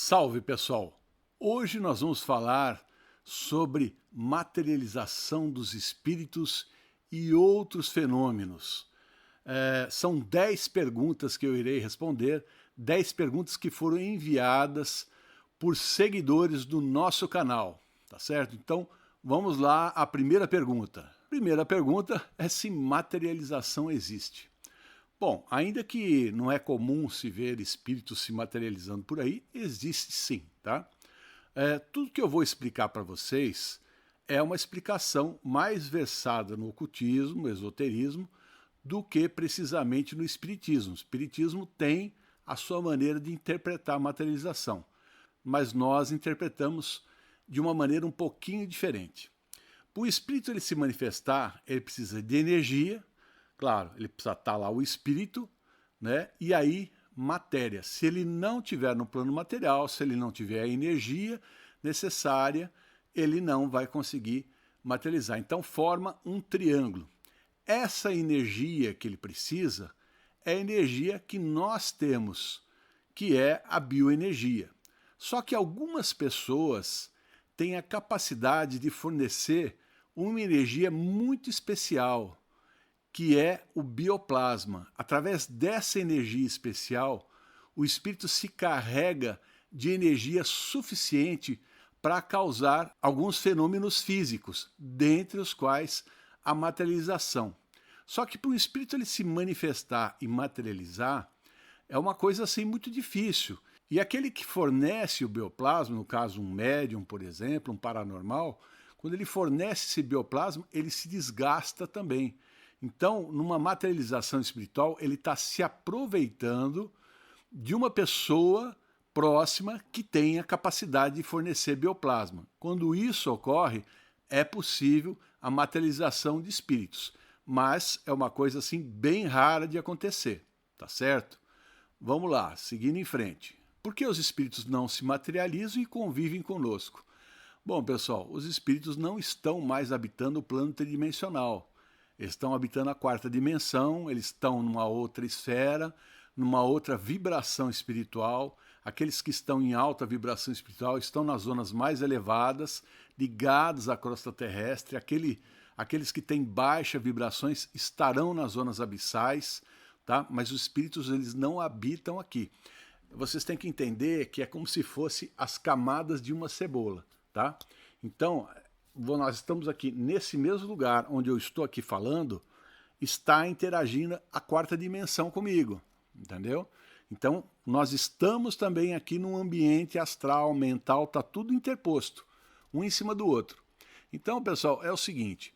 Salve, pessoal! Hoje nós vamos falar sobre materialização dos espíritos e outros fenômenos. São 10 perguntas que eu irei responder, 10 perguntas que foram enviadas por seguidores do nosso canal, tá certo? Então, vamos lá à primeira pergunta. A primeira pergunta é se materialização existe. Bom, ainda que não é comum se ver espíritos se materializando por aí, existe sim, tá? Tudo que eu vou explicar para vocês é uma explicação mais versada no ocultismo, no esoterismo, do que precisamente no espiritismo. O espiritismo tem a sua maneira de interpretar a materialização, mas nós interpretamos de uma maneira um pouquinho diferente. Para o espírito ele se manifestar, ele precisa de energia. Claro, ele precisa estar lá o espírito, né? E aí matéria. Se ele não tiver no plano material, se ele não tiver a energia necessária, ele não vai conseguir materializar. Então forma um triângulo. Essa energia que ele precisa é a energia que nós temos, que é a bioenergia. Só que algumas pessoas têm a capacidade de fornecer uma energia muito especial, que é o bioplasma. Através dessa energia especial, o espírito se carrega de energia suficiente para causar alguns fenômenos físicos, dentre os quais a materialização. Só que para o espírito ele se manifestar e materializar é uma coisa assim muito difícil. E aquele que fornece o bioplasma, no caso um médium, por exemplo, um paranormal, quando ele fornece esse bioplasma, ele se desgasta também. Então, numa materialização espiritual, ele está se aproveitando de uma pessoa próxima que tem a capacidade de fornecer bioplasma. Quando isso ocorre, é possível a materialização de espíritos, mas é uma coisa assim bem rara de acontecer, tá certo? Vamos lá, seguindo em frente. Por que os espíritos não se materializam e convivem conosco? Bom, pessoal, os espíritos não estão mais habitando o plano tridimensional. Eles estão habitando a quarta dimensão, eles estão numa outra esfera, numa outra vibração espiritual. Aqueles que estão em alta vibração espiritual estão nas zonas mais elevadas, ligados à crosta terrestre. Aqueles que têm baixas vibrações estarão nas zonas abissais, tá? Mas os espíritos eles não habitam aqui. Vocês têm que entender que é como se fosse as camadas de uma cebola, tá? Então, nós estamos aqui nesse mesmo lugar onde eu estou aqui falando, está interagindo a quarta dimensão comigo, entendeu? Então, nós estamos também aqui num ambiente astral, mental, está tudo interposto, um em cima do outro. Então, pessoal, é o seguinte,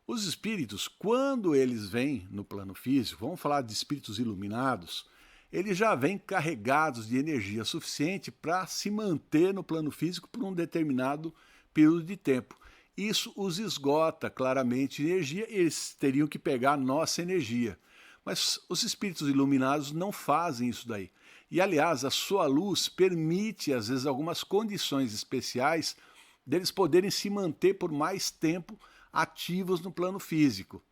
os espíritos, quando eles vêm no plano físico, vamos falar de espíritos iluminados, eles já vêm carregados de energia suficiente para se manter no plano físico por um determinado período de tempo. Isso os esgota claramente energia, eles teriam que pegar a nossa energia. Mas os espíritos iluminados não fazem isso daí. E, aliás, a sua luz permite, às vezes, algumas condições especiais deles poderem se manter por mais tempo ativos no plano físico.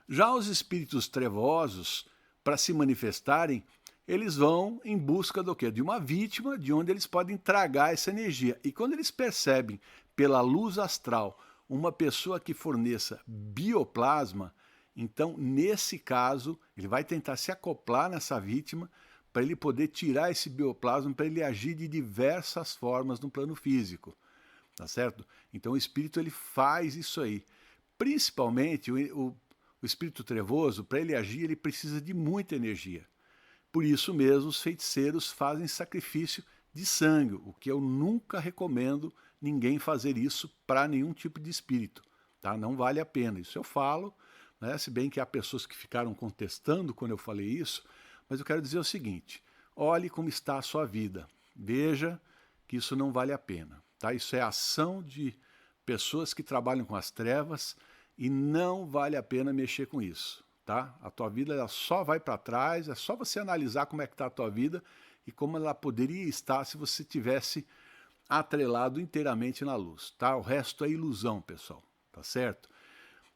Já os espíritos trevosos, para se manifestarem, eles vão em busca do quê? De uma vítima de onde eles podem tragar essa energia. E quando eles percebem pela luz astral uma pessoa que forneça bioplasma, então nesse caso ele vai tentar se acoplar nessa vítima para ele poder tirar esse bioplasma, para ele agir de diversas formas no plano físico, tá certo? Então o espírito ele faz isso aí. Principalmente o espírito trevoso, para ele agir, ele precisa de muita energia. Por isso mesmo os feiticeiros fazem sacrifício de sangue, o que eu nunca recomendo ninguém fazer isso para nenhum tipo de espírito, tá? Não vale a pena, isso eu falo, né? Se bem que há pessoas que ficaram contestando quando eu falei isso, mas eu quero dizer o seguinte, olhe como está a sua vida, veja que isso não vale a pena, tá? Isso é ação de pessoas que trabalham com as trevas e não vale a pena mexer com isso, tá? A tua vida ela só vai para trás, é só você analisar como é que está a tua vida e como ela poderia estar se você tivesse atrelado inteiramente na luz, tá? O resto é ilusão, pessoal, tá certo?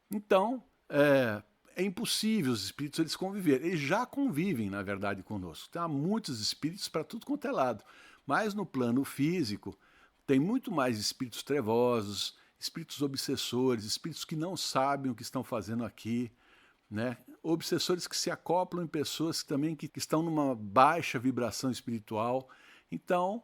Então, é impossível os espíritos eles conviverem. Eles já convivem, na verdade, conosco. Tem muitos espíritos para tudo quanto é lado. Mas no plano físico, tem muito mais espíritos trevosos, espíritos obsessores, espíritos que não sabem o que estão fazendo aqui, né? Obsessores que se acoplam em pessoas que estão numa baixa vibração espiritual. Então,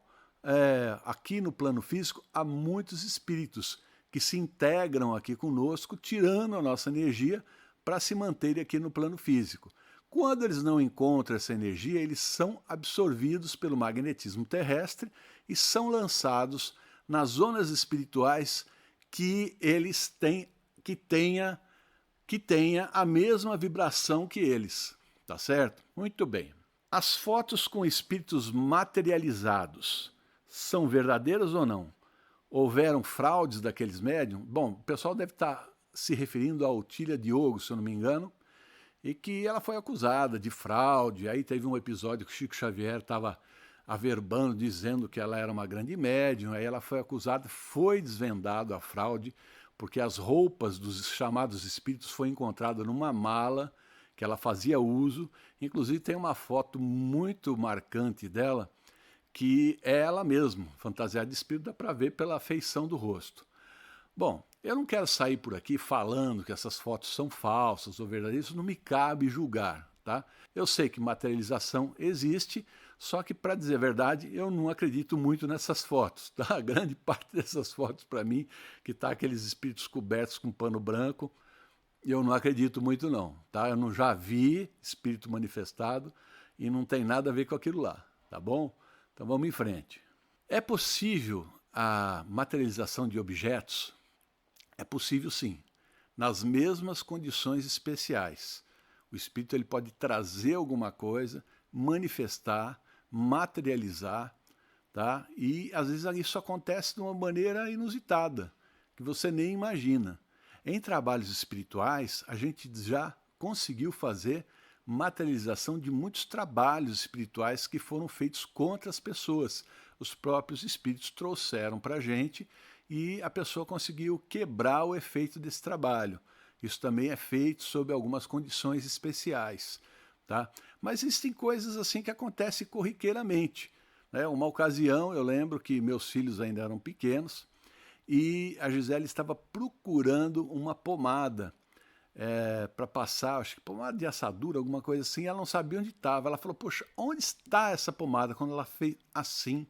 aqui no plano físico, há muitos espíritos que se integram aqui conosco, tirando a nossa energia para se manterem aqui no plano físico. Quando eles não encontram essa energia, eles são absorvidos pelo magnetismo terrestre e são lançados nas zonas espirituais que eles têm, que tenha a mesma vibração que eles, tá certo? Muito bem. As fotos com espíritos materializados são verdadeiras ou não? Houveram fraudes daqueles médiums? Bom, o pessoal deve estar se referindo a Otília Diogo, se eu não me engano, e que ela foi acusada de fraude. Aí teve um episódio que o Chico Xavier estava averbando, dizendo que ela era uma grande médium, aí ela foi acusada, foi desvendado a fraude, porque as roupas dos chamados espíritos foi encontrada numa mala que ela fazia uso. Inclusive tem uma foto muito marcante dela, que é ela mesma, fantasiada de espírito, dá para ver pela feição do rosto. Bom, eu não quero sair por aqui falando que essas fotos são falsas ou verdadeiras, isso não me cabe julgar, tá? Eu sei que materialização existe, só que, para dizer a verdade, eu não acredito muito nessas fotos, tá? A grande parte dessas fotos, para mim, que tá aqueles espíritos cobertos com pano branco, eu não acredito muito não, tá? Eu não já vi espírito manifestado e não tem nada a ver com aquilo lá, tá bom? Então vamos em frente. É possível a materialização de objetos? É possível sim, nas mesmas condições especiais. O espírito ele pode trazer alguma coisa, manifestar, materializar, tá? E às vezes isso acontece de uma maneira inusitada, que você nem imagina. Em trabalhos espirituais, a gente já conseguiu fazer materialização de muitos trabalhos espirituais que foram feitos contra as pessoas. Os próprios espíritos trouxeram para a gente e a pessoa conseguiu quebrar o efeito desse trabalho. Isso também é feito sob algumas condições especiais, tá? Mas existem coisas assim que acontecem corriqueiramente, né? Uma ocasião, eu lembro que meus filhos ainda eram pequenos e a Gisele estava procurando uma pomada para passar, acho que pomada de assadura, alguma coisa assim, ela não sabia onde estava. Ela falou, poxa, onde está essa pomada? Quando ela fez assim,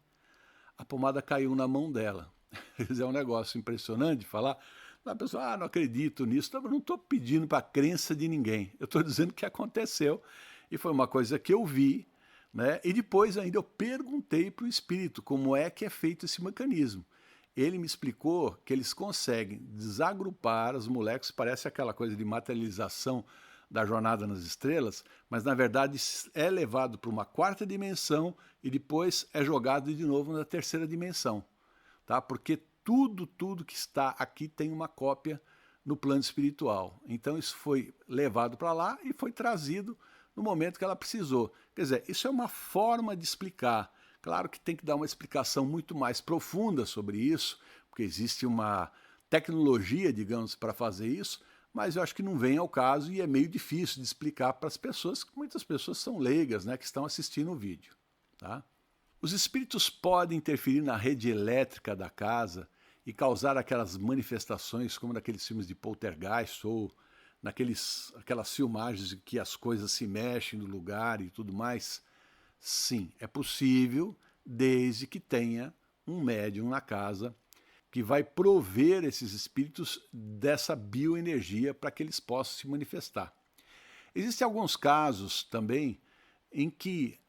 a pomada caiu na mão dela. É um negócio impressionante de falar. A pessoa, não acredito nisso. Eu não estou pedindo para a crença de ninguém. Eu estou dizendo que aconteceu e foi uma coisa que eu vi, né? E depois ainda eu perguntei para o espírito como é que é feito esse mecanismo. Ele me explicou que eles conseguem desagrupar os moléculas, parece aquela coisa de materialização da Jornada nas Estrelas, mas na verdade é levado para uma quarta dimensão e depois é jogado de novo na terceira dimensão, tá? Porque tudo que está aqui tem uma cópia no plano espiritual. Então isso foi levado para lá e foi trazido no momento que ela precisou. Quer dizer, isso é uma forma de explicar. Claro que tem que dar uma explicação muito mais profunda sobre isso, porque existe uma tecnologia, digamos, para fazer isso, mas eu acho que não vem ao caso e é meio difícil de explicar para as pessoas, que muitas pessoas são leigas, né, que estão assistindo o vídeo, tá? Os espíritos podem interferir na rede elétrica da casa e causar aquelas manifestações como naqueles filmes de poltergeist ou aquelas filmagens em que as coisas se mexem no lugar e tudo mais? Sim, é possível, desde que tenha um médium na casa que vai prover esses espíritos dessa bioenergia para que eles possam se manifestar. Existem alguns casos também em que,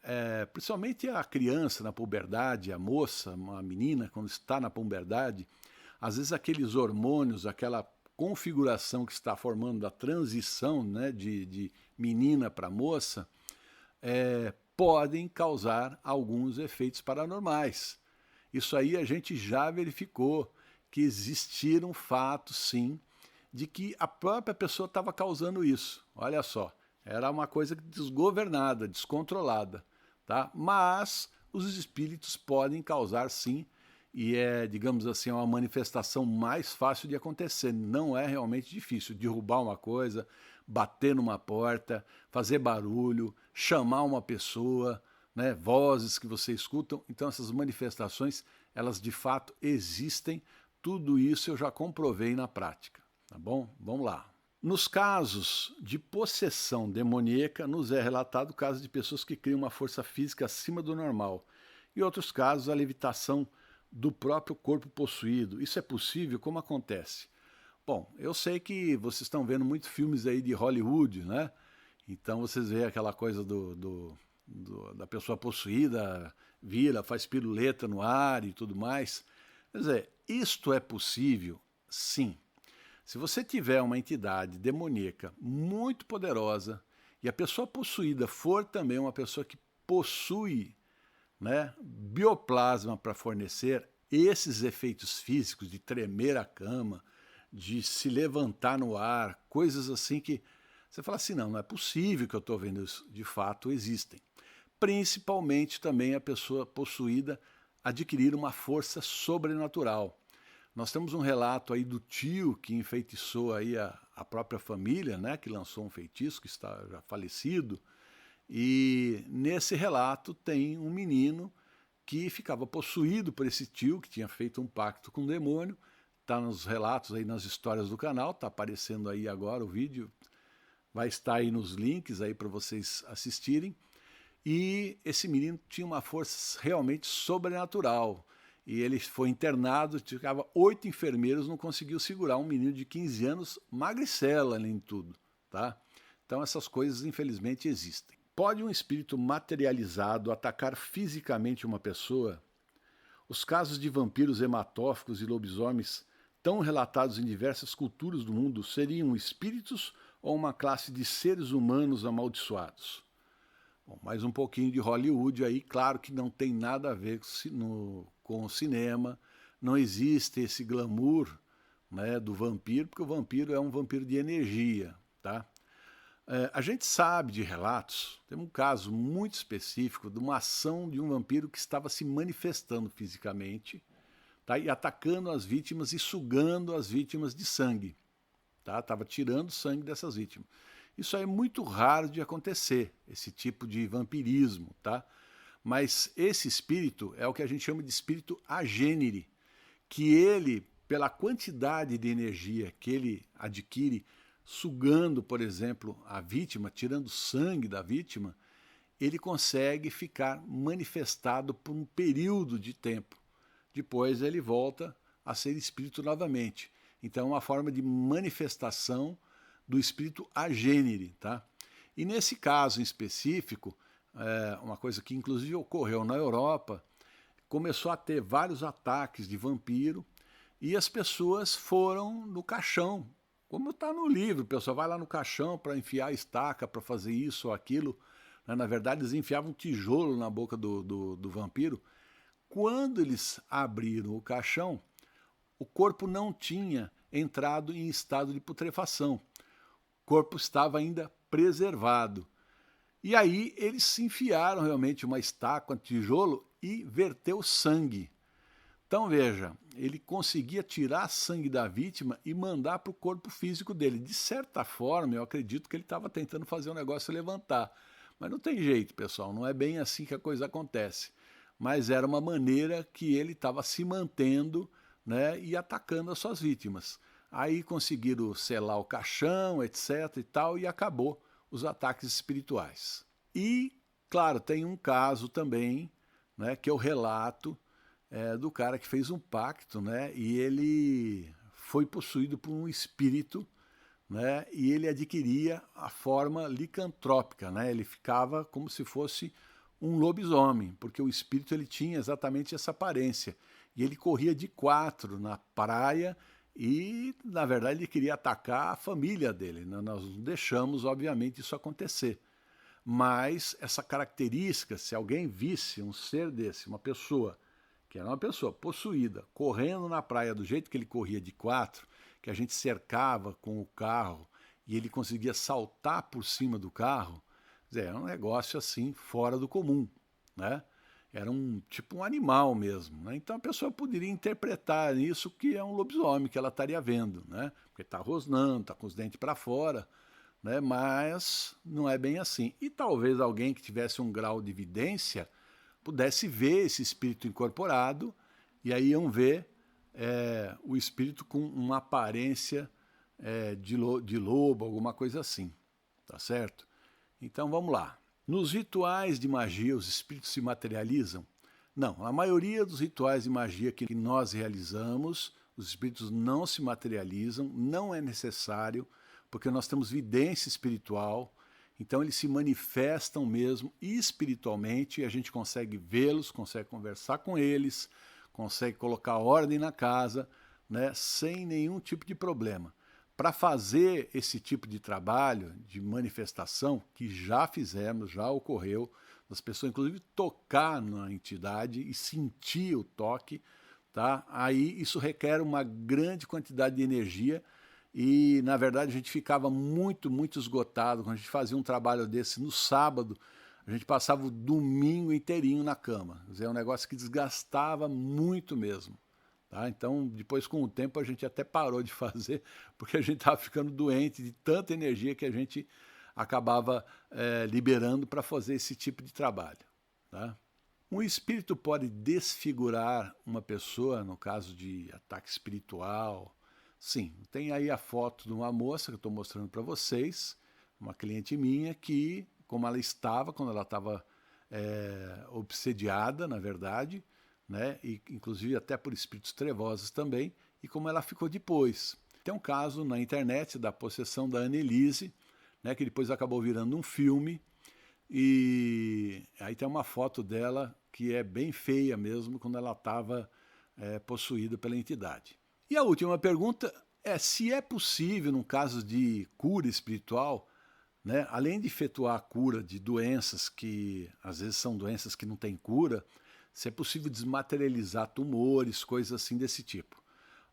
principalmente a criança na puberdade, a moça, a menina, quando está na puberdade, às vezes aqueles hormônios, aquela configuração que está formando a transição, né, de menina para moça, podem causar alguns efeitos paranormais. Isso aí a gente já verificou que existiram fatos, sim, de que a própria pessoa estava causando isso. Olha só, era uma coisa desgovernada, descontrolada, tá? Mas os espíritos podem causar, sim, e digamos assim, uma manifestação mais fácil de acontecer. Não é realmente difícil derrubar uma coisa, bater numa porta, fazer barulho, chamar uma pessoa, né, vozes que você escuta. Então essas manifestações, elas de fato existem. Tudo isso eu já comprovei na prática, tá bom? Vamos lá. Nos casos de possessão demoníaca, nos é relatado o caso de pessoas que criam uma força física acima do normal. Em outros casos, a levitação do próprio corpo possuído. Isso é possível? Como acontece? Bom, eu sei que vocês estão vendo muitos filmes aí de Hollywood, né? Então vocês veem aquela coisa da pessoa possuída, vira, faz piruleta no ar e tudo mais. Quer dizer, isto é possível? Sim. Se você tiver uma entidade demoníaca muito poderosa e a pessoa possuída for também uma pessoa que possui, né, bioplasma para fornecer esses efeitos físicos de tremer a cama, de se levantar no ar, coisas assim que você fala assim, não é possível que eu estou vendo isso. De fato existem. Principalmente também a pessoa possuída adquirir uma força sobrenatural. Nós temos um relato aí do tio que enfeitiçou aí a própria família, né, que lançou um feitiço, que está já falecido, e nesse relato tem um menino que ficava possuído por esse tio, que tinha feito um pacto com o demônio. Está nos relatos aí, nas histórias do canal, está aparecendo aí agora o vídeo, vai estar aí nos links aí para vocês assistirem. E esse menino tinha uma força realmente sobrenatural. E ele foi internado, ficava 8 enfermeiros, não conseguiu segurar um menino de 15 anos, magricela além de tudo, tá? Então essas coisas infelizmente existem. Pode um espírito materializado atacar fisicamente uma pessoa? Os casos de vampiros hematófagos e lobisomens tão relatados em diversas culturas do mundo seriam espíritos ou uma classe de seres humanos amaldiçoados? Bom, mais um pouquinho de Hollywood aí, claro que não tem nada a ver com o cinema, não existe esse glamour, né, do vampiro, porque o vampiro é um vampiro de energia, tá? A gente sabe de relatos, tem um caso muito específico de uma ação de um vampiro que estava se manifestando fisicamente, tá, e atacando as vítimas e sugando as vítimas de sangue. Tá? Estava tirando sangue dessas vítimas. Isso aí é muito raro de acontecer, esse tipo de vampirismo, tá? Mas esse espírito é o que a gente chama de espírito agênere, que ele, pela quantidade de energia que ele adquire, sugando, por exemplo, a vítima, tirando sangue da vítima, ele consegue ficar manifestado por um período de tempo. Depois ele volta a ser espírito novamente. Então é uma forma de manifestação do espírito agênere, tá? E nesse caso em específico, uma coisa que inclusive ocorreu na Europa, começou a ter vários ataques de vampiro e as pessoas foram no caixão. Como está no livro, o pessoal vai lá no caixão para enfiar a estaca, para fazer isso ou aquilo. Na verdade, eles enfiavam um tijolo na boca do vampiro. Quando eles abriram o caixão, o corpo não tinha entrado em estado de putrefação. O corpo estava ainda preservado. E aí eles se enfiaram realmente uma estaca, um tijolo e verteu sangue. Então veja, ele conseguia tirar sangue da vítima e mandar para o corpo físico dele. De certa forma, eu acredito que ele estava tentando fazer o negócio levantar. Mas não tem jeito, pessoal, não é bem assim que a coisa acontece. Mas era uma maneira que ele estava se mantendo, né, e atacando as suas vítimas. Aí conseguiram selar o caixão, etc. e tal, e acabou os ataques espirituais. E, claro, tem um caso também, né, que eu relato, do cara que fez um pacto, né, e ele foi possuído por um espírito, né, e ele adquiria a forma licantrópica, né, ele ficava como se fosse um lobisomem, porque o espírito ele tinha exatamente essa aparência, e ele corria de 4 na praia e, na verdade, ele queria atacar a família dele. Nós não deixamos, obviamente, isso acontecer. Mas essa característica, se alguém visse um ser desse, uma pessoa, que era uma pessoa possuída, correndo na praia do jeito que ele corria de 4, que a gente cercava com o carro e ele conseguia saltar por cima do carro, era um negócio assim fora do comum, né? Era tipo um animal mesmo, né? Então a pessoa poderia interpretar isso que é um lobisomem que ela estaria vendo, né? Porque está rosnando, está com os dentes para fora, né? Mas não é bem assim. E talvez alguém que tivesse um grau de vidência pudesse ver esse espírito incorporado e aí iam ver o espírito com uma aparência de lobo, alguma coisa assim, tá certo? Então vamos lá. Nos rituais de magia, os espíritos se materializam? Não, a maioria dos rituais de magia que nós realizamos, os espíritos não se materializam, não é necessário, porque nós temos vidência espiritual, então eles se manifestam mesmo espiritualmente e a gente consegue vê-los, consegue conversar com eles, consegue colocar ordem na casa, né, sem nenhum tipo de problema. Para fazer esse tipo de trabalho, de manifestação, que já fizemos, já ocorreu, das pessoas inclusive tocar na entidade e sentir o toque, tá? Aí isso requer uma grande quantidade de energia e, na verdade, a gente ficava muito esgotado. Quando a gente fazia um trabalho desse no sábado, a gente passava o domingo inteirinho na cama. Quer dizer, é um negócio que desgastava muito mesmo. Tá? Então, depois, com o tempo, a gente até parou de fazer, porque a gente estava ficando doente de tanta energia que a gente acabava liberando para fazer esse tipo de trabalho. Tá? Um espírito pode desfigurar uma pessoa, no caso de ataque espiritual? Sim, tem aí a foto de uma moça que eu estou mostrando para vocês, uma cliente minha que, como ela estava, quando ela estava obsediada, na verdade, né, e inclusive até por espíritos trevosos também, e como ela ficou depois. Tem um caso na internet da possessão da Annelise, né, que depois acabou virando um filme, e aí tem uma foto dela que é bem feia mesmo, quando ela estava possuída pela entidade. E a última pergunta é se é possível, num caso de cura espiritual, né, além de efetuar a cura de doenças que às vezes são doenças que não têm cura, se é possível desmaterializar tumores, coisas assim desse tipo.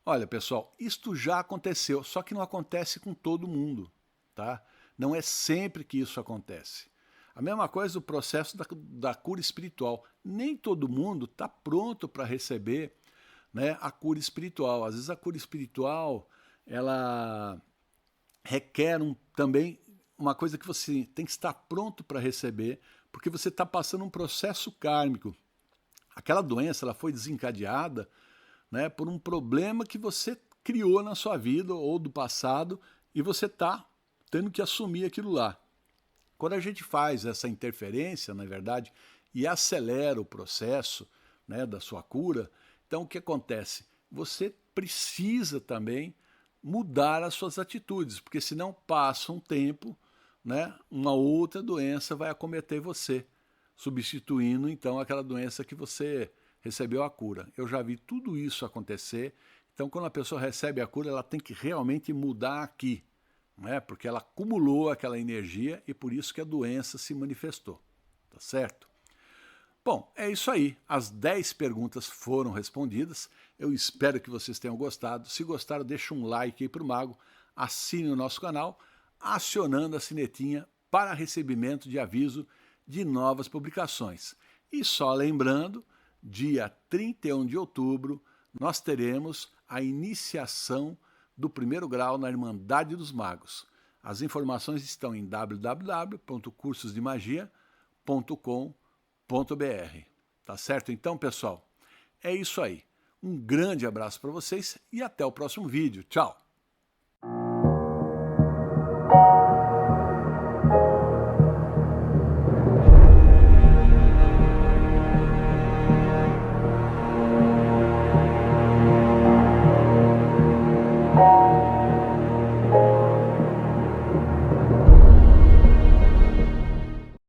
Olha, pessoal, isto já aconteceu, só que não acontece com todo mundo, tá? Não é sempre que isso acontece. A mesma coisa do processo da cura espiritual. Nem todo mundo está pronto para receber, né, a cura espiritual. Às vezes a cura espiritual, ela requer também uma coisa que você tem que estar pronto para receber, porque você está passando um processo kármico. Aquela doença ela foi desencadeada, né, por um problema que você criou na sua vida ou do passado e você está tendo que assumir aquilo lá. Quando a gente faz essa interferência, na verdade, e acelera o processo, né, da sua cura, então o que acontece? Você precisa também mudar as suas atitudes, porque senão passa um tempo, né, uma outra doença vai acometer você, substituindo então aquela doença que você recebeu a cura. Eu já vi tudo isso acontecer, então quando a pessoa recebe a cura, ela tem que realmente mudar aqui, né? Porque ela acumulou aquela energia e por isso que a doença se manifestou, tá certo? Bom, é isso aí. As 10 perguntas foram respondidas. Eu espero que vocês tenham gostado. Se gostaram, deixa um like aí para o Mago, assine o nosso canal, acionando a sinetinha para recebimento de aviso de novas publicações. E só lembrando, dia 31 de outubro, nós teremos a iniciação do primeiro grau na Irmandade dos Magos. As informações estão em www.cursosdemagia.com.br. Tá certo então, pessoal? É isso aí. Um grande abraço para vocês e até o próximo vídeo. Tchau!